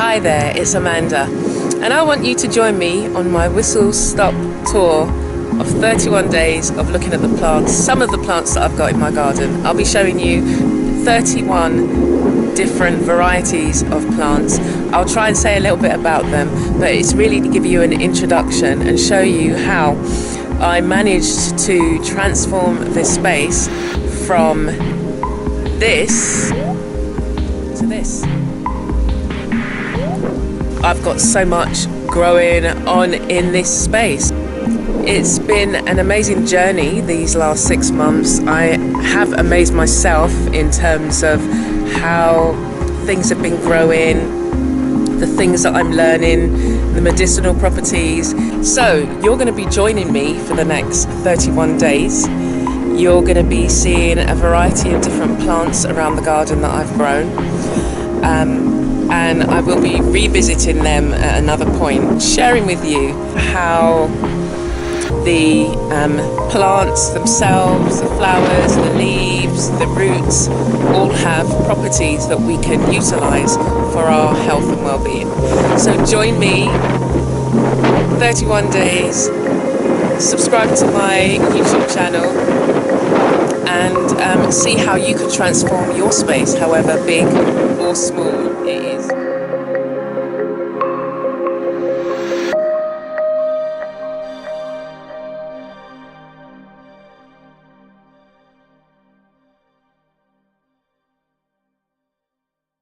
Hi there, it's Amanda, and I want you to join me on my whistle-stop tour of 31 days of looking at the plants, some of the plants that I've got in my garden. I'll be showing you 31 different varieties of plants. I'll try and say a little bit about them, but it's really to give you an introduction and show you how I managed to transform this space from this to this. I've got so much growing on in this space. It's been an amazing journey these last 6 months. I have amazed myself in terms of how things have been growing, the things that I'm learning, the medicinal properties. So you're going to be joining me for the next 31 days. You're going to be seeing a variety of different plants around the garden that I've grown. And I will be revisiting them at another point, sharing with you how the plants themselves, the flowers, the leaves, the roots, all have properties that we can utilize for our health and well-being. So join me, 31 days, subscribe to my YouTube channel, and see how you can transform your space, however big or small